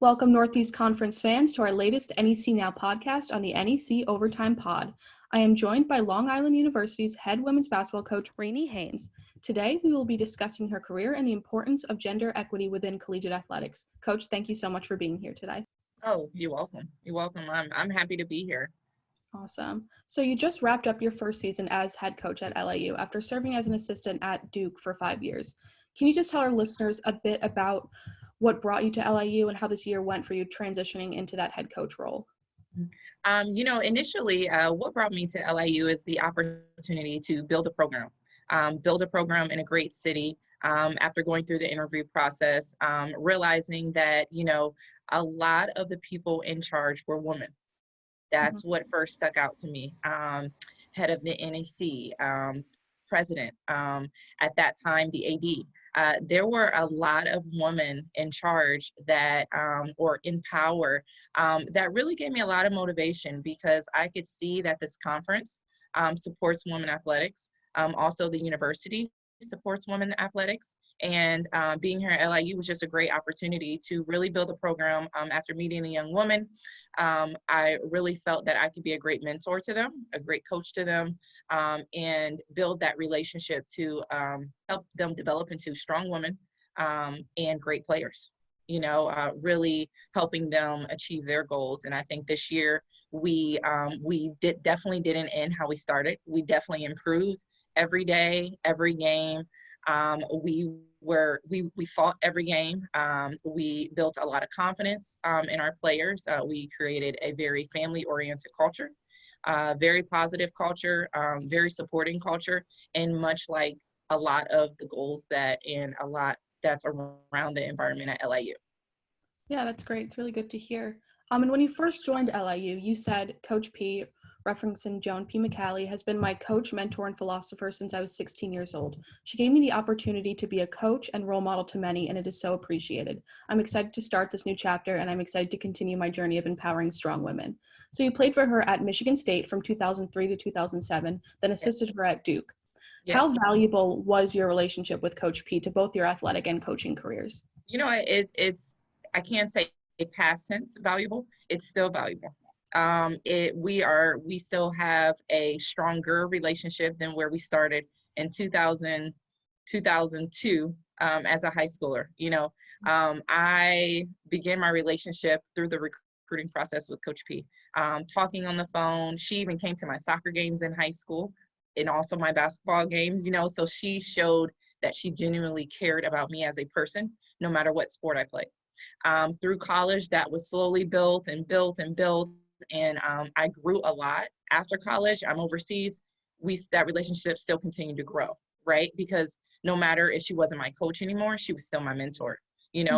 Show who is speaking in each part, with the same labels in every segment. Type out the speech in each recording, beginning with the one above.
Speaker 1: Welcome, Northeast Conference fans, to our latest NEC Now podcast on the NEC Overtime Pod. I am joined by Long Island University's head women's basketball coach, Rene Haynes. Today, we will be discussing her career and the importance of gender equity within collegiate athletics. Coach, thank you so much for being here today.
Speaker 2: Oh, you're welcome. You're welcome. I'm happy to be here.
Speaker 1: Awesome. So you just wrapped up your first season as head coach at LIU after serving as an assistant at Duke for 5 years. Can you just tell our listeners a bit about what brought you to LIU and how this year went for you transitioning into that head coach role?
Speaker 2: Initially, what brought me to LIU is the opportunity to build a program in a great city. After going through the interview process, realizing that, a lot of the people in charge were women. That's what first stuck out to me. Head of the NEC, president, at that time, the AD. There were a lot of women in charge that, or in power, that really gave me a lot of motivation because I could see that this conference supports women athletics. Also, the university supports women athletics. And being here at LIU was just a great opportunity to really build a program. After meeting a young woman, I really felt that I could be a great mentor to them, a great coach to them, and build that relationship to help them develop into strong women and great players, really helping them achieve their goals. And I think this year we definitely didn't end how we started. We definitely improved every day, every game. We fought every game. We built a lot of confidence in our players. We created a very family-oriented culture, very positive culture, very supporting culture, and much like a lot of the goals that's around the environment at LIU.
Speaker 1: Yeah, that's great. It's really good to hear. And when you first joined LIU, you said Coach P, referencing Joan P. McCallie, has been my coach, mentor, and philosopher since I was 16 years old. She gave me the opportunity to be a coach and role model to many, and it is so appreciated. I'm excited to start this new chapter, and I'm excited to continue my journey of empowering strong women. So you played for her at Michigan State from 2003 to 2007, then assisted her at Duke. Yes. How valuable was your relationship with Coach P to both your athletic and coaching careers?
Speaker 2: I can't say past tense valuable. It's still valuable. We still have a stronger relationship than where we started in 2002 as a high schooler. I began my relationship through the recruiting process with Coach P. Talking on the phone. She even came to my soccer games in high school and also my basketball games, so she showed that she genuinely cared about me as a person, no matter what sport I played. Through college, that was slowly built and built and built. And I grew a lot. After college, I'm overseas. That relationship still continued to grow, right? Because no matter if she wasn't my coach anymore, she was still my mentor.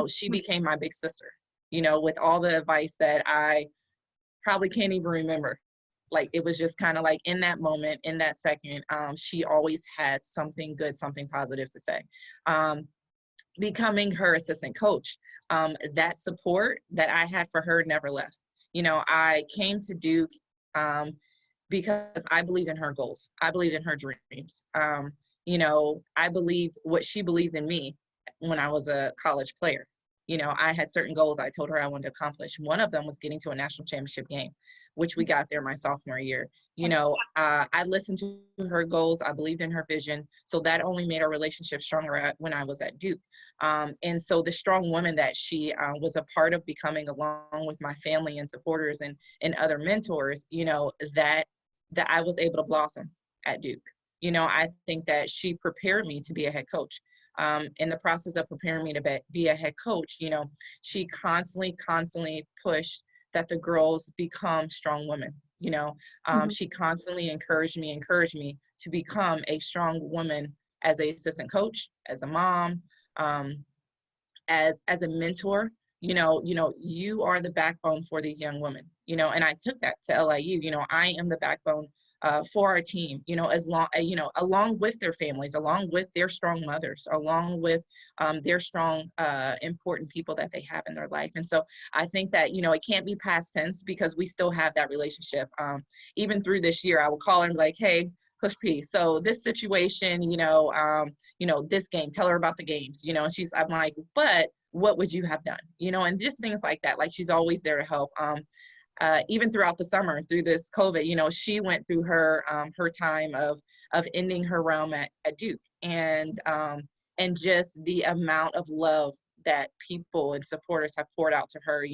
Speaker 2: She became my big sister, with all the advice that I probably can't even remember. Like, it was just kind of like in that moment, in that second, she always had something good, something positive to say. Becoming her assistant coach, that support that I had for her never left. I came to Duke because I believed in her goals. I believed in her dreams. I believed what she believed in me when I was a college player. I had certain goals I told her I wanted to accomplish. One of them was getting to a national championship game, which we got there my sophomore year. I listened to her goals. I believed in her vision. So that only made our relationship stronger when I was at Duke. And so the strong woman that she was a part of becoming, along with my family and supporters and other mentors, that I was able to blossom at Duke. I think that she prepared me to be a head coach. In the process of preparing me to be a head coach, she constantly pushed that the girls become strong women. She constantly encouraged me to become a strong woman as an assistant coach, as a mom, as a mentor. You are the backbone for these young women, and I took that to LIU. I am the backbone for our team, along with their families, along with their strong mothers, along with their strong, important people that they have in their life. And so I think that, it can't be past tense because we still have that relationship. Even through this year, I will call her and be like, hey, Coach P, so this situation, this game, tell her about the games, and I'm like, but what would you have done? And just things like that. Like, she's always there to help. Even throughout the summer, through this COVID, she went through her time of ending her realm at Duke, and just the amount of love that people and supporters have poured out to her,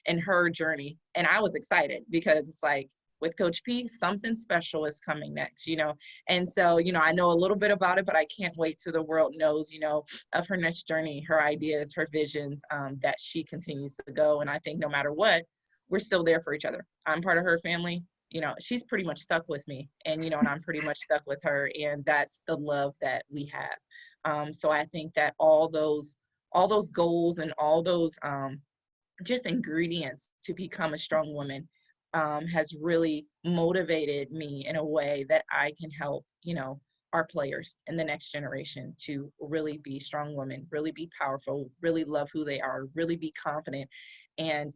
Speaker 2: in her journey. And I was excited because it's like, with Coach P, something special is coming next, And so, I know a little bit about it, but I can't wait till the world knows, of her next journey, her ideas, her visions, that she continues to go. And I think no matter what, we're still there for each other. I'm part of her family. She's pretty much stuck with me, and, and I'm pretty much stuck with her. And that's the love that we have. So I think that all those goals and all those just ingredients to become a strong woman has really motivated me in a way that I can help, our players in the next generation to really be strong women, really be powerful, really love who they are, really be confident, and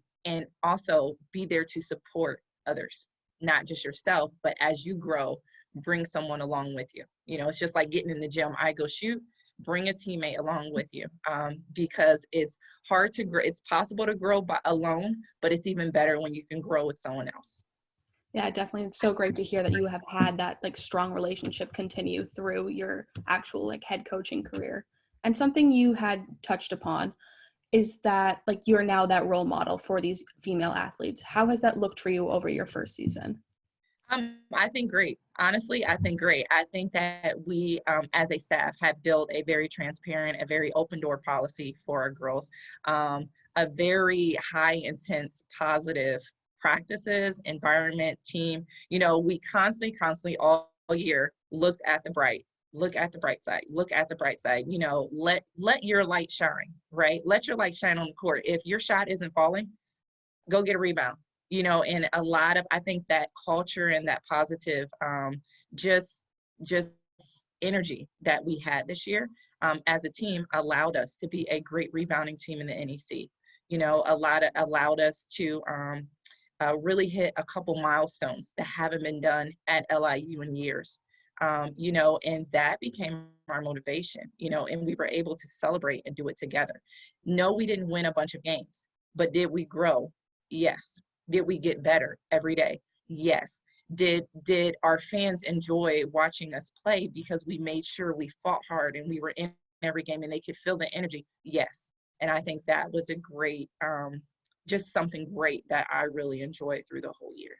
Speaker 2: also be there to support others, not just yourself, but as you grow, bring someone along with you. It's just like getting in the gym. I go shoot, bring a teammate along with you, because it's hard to grow. It's possible to grow alone, but it's even better when you can grow with someone else.
Speaker 1: Yeah, definitely. It's so great to hear that you have had that strong relationship continue through your actual head coaching career. And something you had touched upon is that you're now that role model for these female athletes. How has that looked for you over your first season?
Speaker 2: I think great. Honestly, I think great. I think that we, as a staff, have built a very transparent, a very open door policy for our girls, a very high intense, positive practices, environment, team. We constantly all year look at the bright side, let your light shine, right? Let your light shine on the court. If your shot isn't falling, go get a rebound. And I think that culture and that positive, just energy that we had this year as a team allowed us to be a great rebounding team in the NEC. Allowed us to really hit a couple milestones that haven't been done at LIU in years. And that became our motivation, and we were able to celebrate and do it together. No, we didn't win a bunch of games, but did we grow? Yes. Did we get better every day? Yes. Did our fans enjoy watching us play because we made sure we fought hard and we were in every game and they could feel the energy? Yes. And I think that was a great, just something great that I really enjoyed through the whole year.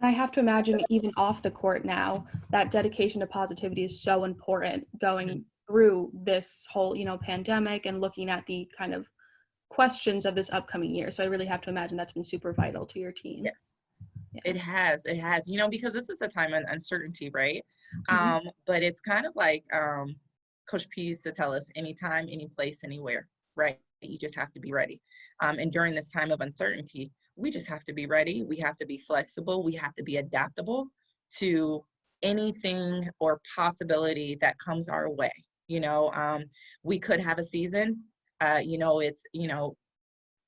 Speaker 1: I have to imagine even off the court now, that dedication to positivity is so important going through this whole, pandemic and looking at the kind of questions of this upcoming year. So I really have to imagine that's been super vital to your team.
Speaker 2: Yes. Yeah. It has, because this is a time of uncertainty, right?
Speaker 1: Mm-hmm.
Speaker 2: But it's kind of like Coach P used to tell us, anytime, any place, anywhere, right? You just have to be ready. And during this time of uncertainty, we just have to be ready. We have to be flexible. We have to be adaptable to anything or possibility that comes our way. We could have a season.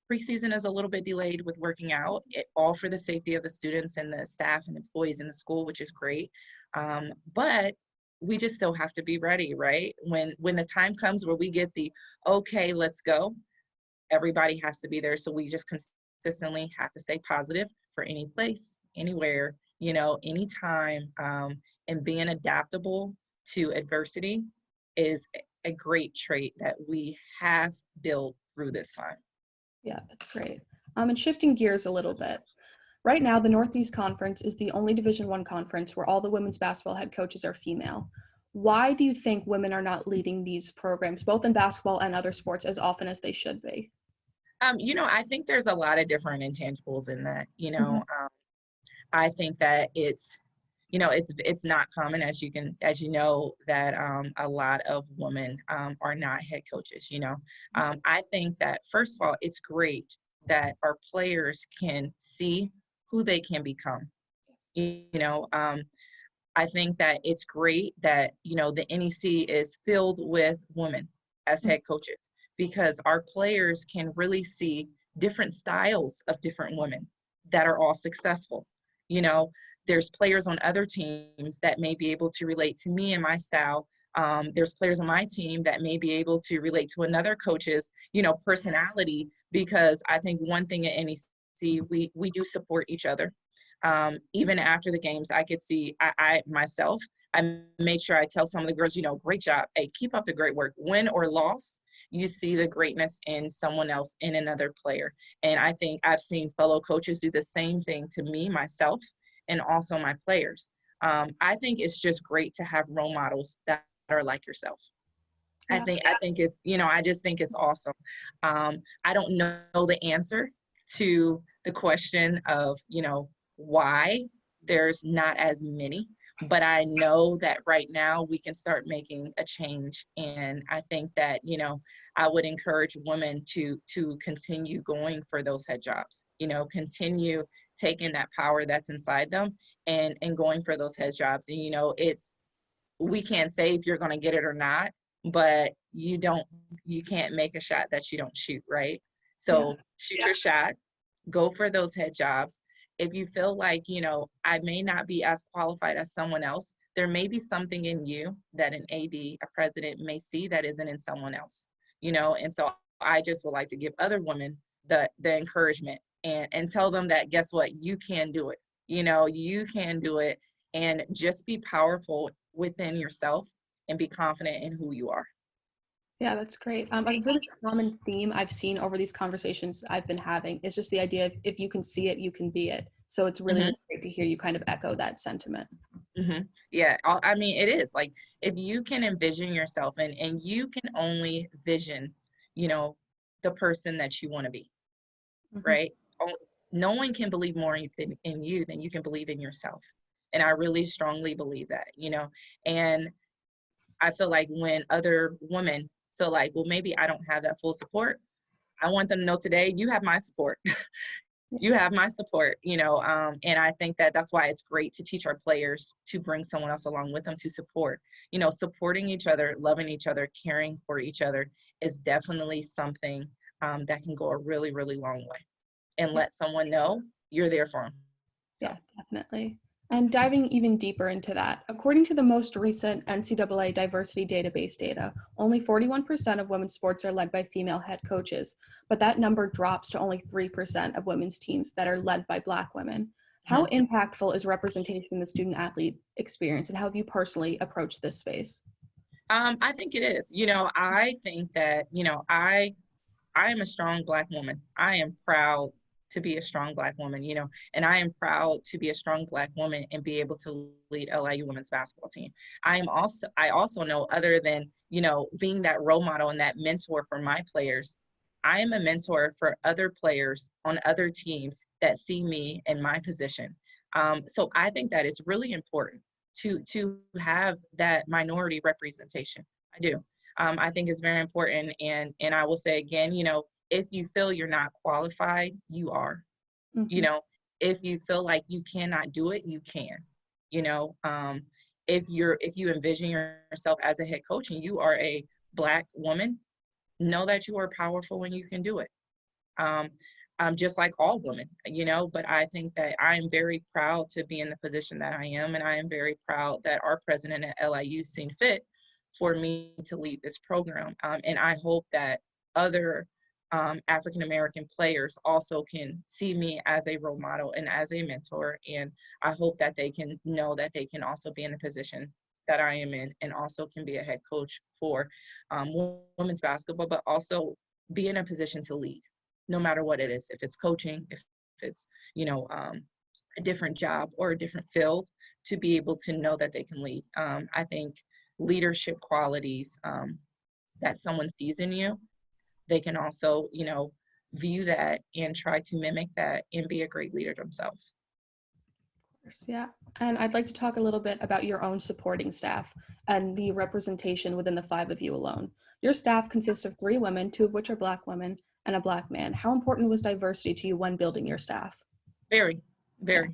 Speaker 2: Preseason is a little bit delayed with working out, all for the safety of the students and the staff and employees in the school, which is great. But we just still have to be ready, right? When the time comes where we get the, okay, let's go, everybody has to be there. So we just consistently have to stay positive for any place, anywhere, anytime, and being adaptable to adversity is a great trait that we have built through this time.
Speaker 1: Yeah, that's great. And shifting gears a little bit. Right now, the Northeast Conference is the only Division I conference where all the women's basketball head coaches are female. Why do you think women are not leading these programs, both in basketball and other sports, as often as they should be?
Speaker 2: I think there's a lot of different intangibles in that. I think that it's not common, as you know, that a lot of women are not head coaches. I think that, first of all, it's great that our players can see who they can become. I think that it's great that the NEC is filled with women as head coaches, because our players can really see different styles of different women that are all successful. There's players on other teams that may be able to relate to me and my style There's players on my team that may be able to relate to another coach's, personality, because I think one thing at NEC, we do support each other. Even after the games, I could see, I myself, I make sure I tell some of the girls, great job. Hey, keep up the great work. Win or loss, you see the greatness in someone else, in another player. And I think I've seen fellow coaches do the same thing to me, myself, and also my players. I think it's just great to have role models that are like yourself.
Speaker 1: Yeah.
Speaker 2: I think it's, I just think it's awesome. I don't know the answer to the question of, why there's not as many, but I know that right now we can start making a change. And I think that, I would encourage women to continue going for those head jobs, continue taking that power that's inside them and going for those head jobs. And, we can't say if you're going to get it or not, but you can't make a shot that you don't shoot, right? So shoot your shot, go for those head jobs. If you feel like, I may not be as qualified as someone else, there may be something in you that an AD, a president may see that isn't in someone else, and so I just would like to give other women the encouragement and tell them that, guess what, you can do it. You can do it, and just be powerful within yourself and be confident in who you are.
Speaker 1: Yeah, that's great. A really common theme I've seen over these conversations I've been having is just the idea of if you can see it, you can be it. So it's really, really great to hear you kind of echo that sentiment.
Speaker 2: Yeah, I mean, it is like, if you can envision yourself and you can only vision, the person that you want to be, right? No one can believe more in you than you can believe in yourself. And I really strongly believe that, and I feel like when other women feel like, well, maybe I don't have that full support, I want them to know today, you have my support. You have my support, and I think that that's why it's great to teach our players to bring someone else along with them to support. Supporting each other, loving each other, caring for each other is definitely something that can go a really, really long way, and let someone know you're there for them. So.
Speaker 1: Yeah, definitely. And diving even deeper into that, according to the most recent NCAA diversity database data, only 41% of women's sports are led by female head coaches, but that number drops to only 3% of women's teams that are led by Black women. How impactful is representation in the student athlete experience, and how have you personally approached this space?
Speaker 2: I think it is. I think that, I am a strong Black woman. I am proud to be a strong Black woman, and I am proud to be a strong Black woman and be able to lead LIU women's basketball team. I also know, other than, being that role model and that mentor for my players, I am a mentor for other players on other teams that see me in my position. So I think that it's really important to have that minority representation. I do. I think it's very important. And I will say again, if you feel you're not qualified, you are. If you feel like you cannot do it, you can. If you envision yourself as a head coach and you are a Black woman, know that you are powerful and you can do it. Just like all women, but I think that I am very proud to be in the position that I am, and I am very proud that our president at LIU seen fit for me to lead this program. And I hope that other African-American players also can see me as a role model and as a mentor. And I hope that they can know that they can also be in the position that I am in, and also can be a head coach for women's basketball, but also be in a position to lead, no matter what it is. If it's coaching, if it's, a different job or a different field, to be able to know that they can lead. I think leadership qualities that someone sees in you, they can also, view that and try to mimic that and be a great leader themselves.
Speaker 1: Yeah, and I'd like to talk a little bit about your own supporting staff and the representation within the 5 of you alone. Your staff consists of 3 women, 2 of which are Black women, and a Black man. How important was diversity to you when building your staff?
Speaker 2: Very, very.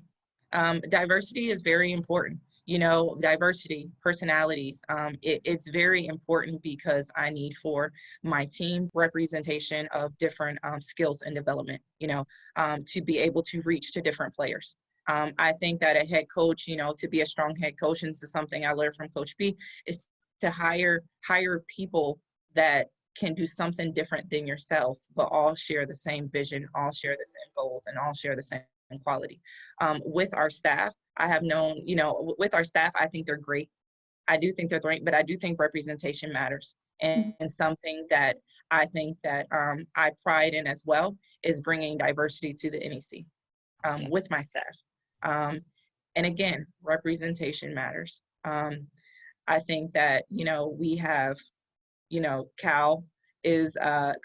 Speaker 2: Diversity is very important. Diversity, personalities, it's very important, because I need for my team representation of different skills and development, to be able to reach to different players. I think that a head coach, to be a strong head coach, and this is something I learned from Coach P, is to hire people that can do something different than yourself, but all share the same vision, all share the same goals, and all share the same quality. With our staff, I have known, with our staff, I think they're great. I do think they're great, but I do think representation matters. And something that I think that I pride in as well is bringing diversity to the NEC with my staff. And again, representation matters. I think that, we have, Cal is,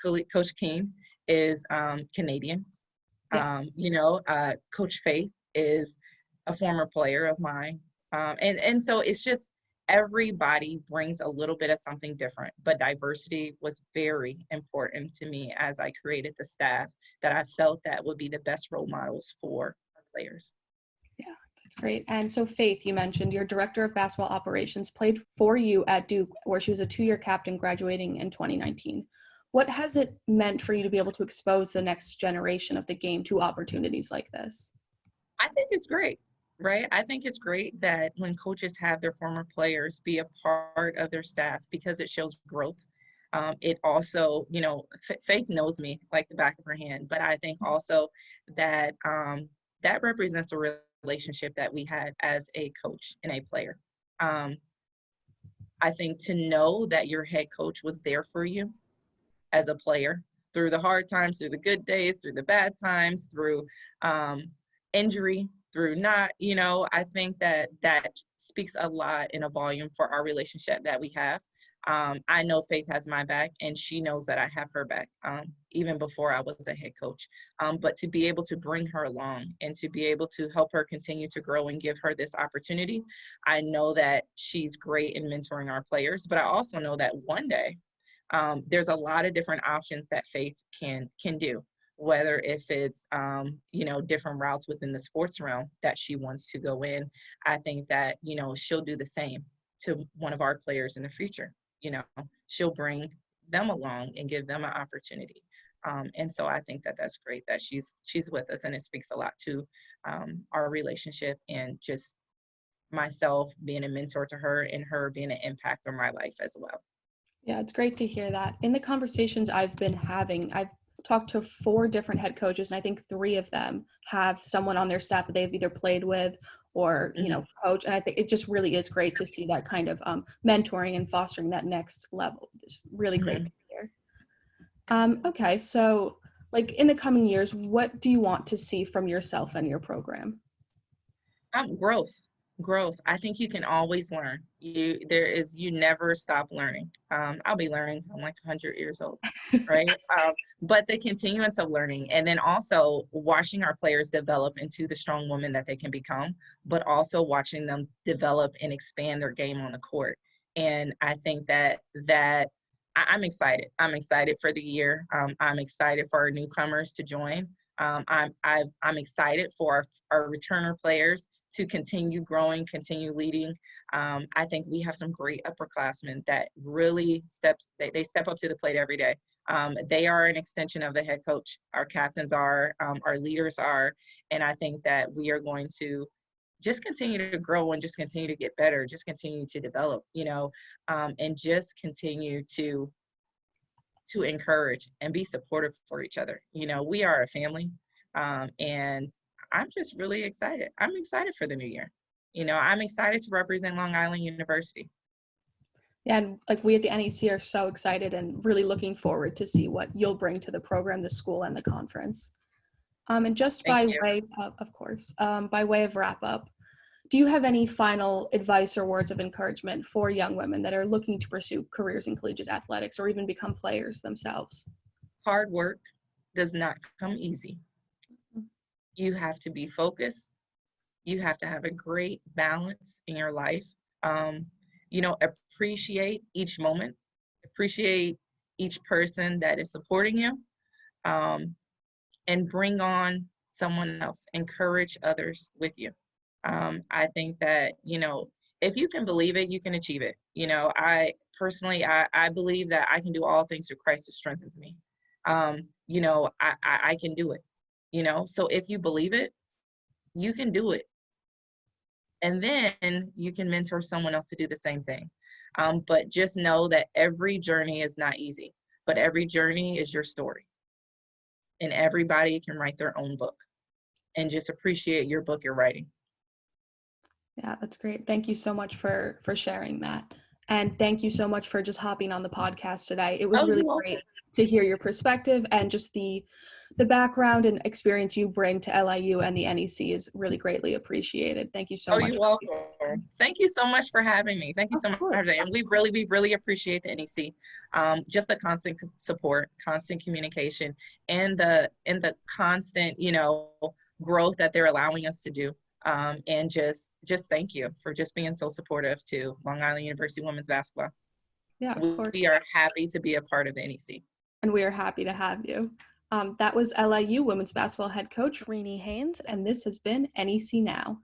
Speaker 2: Coach King is Canadian.
Speaker 1: Yes.
Speaker 2: Coach Faith is a former player of mine. And so it's just, everybody brings a little bit of something different, but diversity was very important to me as I created the staff that I felt that would be the best role models for our players.
Speaker 1: Yeah, that's great. And so Faith, you mentioned your director of basketball operations played for you at Duke, where she was a 2-year captain graduating in 2019. What has it meant for you to be able to expose the next generation of the game to opportunities like this?
Speaker 2: I think it's great. Right. I think it's great that when coaches have their former players be a part of their staff, because it shows growth. It also, Faith knows me like the back of her hand, but I think also that that represents a relationship that we had as a coach and a player. I think to know that your head coach was there for you as a player through the hard times, through the good days, through the bad times, through injury, through not, I think that speaks a lot in a volume for our relationship that we have. I know Faith has my back, and she knows that I have her back, even before I was a head coach. But to be able to bring her along and to be able to help her continue to grow and give her this opportunity, I know that she's great in mentoring our players, but I also know that one day there's a lot of different options that Faith can do. Whether if it's, different routes within the sports realm that she wants to go in, I think that, she'll do the same to one of our players in the future. She'll bring them along and give them an opportunity. And so I think that that's great that she's with us, and it speaks a lot to our relationship and just myself being a mentor to her and her being an impact on my life as well.
Speaker 1: Yeah, it's great to hear that. In the conversations I've been having, I've talked to 4 different head coaches, and I think 3 of them have someone on their staff that they've either played with or, coach. And I think it just really is great to see that kind of mentoring and fostering that next level. It's really great to hear. Okay, so like in the coming years, what do you want to see from yourself and your program?
Speaker 2: Growth. I think you can always learn. You never stop learning. I'll be learning until I'm like 100 years old, right? But the continuance of learning, and then also watching our players develop into the strong women that they can become, but also watching them develop and expand their game on the court. And I think that I'm excited. I'm excited for the year. I'm excited for our newcomers to join. I'm excited for our returner players to continue growing, continue leading. I think we have some great upperclassmen that really step up to the plate every day. They are an extension of the head coach. Our captains are, our leaders are, and I think that we are going to just continue to grow and just continue to get better, just continue to develop, and just continue to encourage and be supportive for each other. We are a family, and I'm just really excited. I'm excited for the new year. I'm excited to represent Long Island University.
Speaker 1: Yeah, and like we at the NEC are so excited and really looking forward to see what you'll bring to the program, the school, and the conference. And just by way of wrap up, do you have any final advice or words of encouragement for young women that are looking to pursue careers in collegiate athletics or even become players themselves?
Speaker 2: Hard work does not come easy. You have to be focused. You have to have a great balance in your life. Appreciate each moment. Appreciate each person that is supporting you. And bring on someone else. Encourage others with you. I think that, if you can believe it, you can achieve it. I personally, I believe that I can do all things through Christ who strengthens me. I can do it. So if you believe it, you can do it. And then you can mentor someone else to do the same thing. But just know that every journey is not easy, but every journey is your story. And everybody can write their own book, and just appreciate your book you're writing.
Speaker 1: Yeah, that's great. Thank you so much for sharing that. And thank you so much for just hopping on the podcast today. It was
Speaker 2: Oh,
Speaker 1: really
Speaker 2: you're welcome.
Speaker 1: great to hear your perspective, and just the background and experience you bring to LIU and the NEC is really greatly appreciated. Thank you so
Speaker 2: Oh,
Speaker 1: much.
Speaker 2: you're welcome. Thank you so much for having me. Thank you
Speaker 1: Of
Speaker 2: so much for
Speaker 1: course.
Speaker 2: having me. And we really appreciate the NEC. Just the constant support, constant communication, and the constant, growth that they're allowing us to do. And just thank you for just being so supportive to Long Island University women's basketball.
Speaker 1: Yeah, of course.
Speaker 2: We are happy to be a part of the NEC.
Speaker 1: And we are happy to have you. That was LIU women's basketball head coach Rene Haynes, and this has been NEC Now.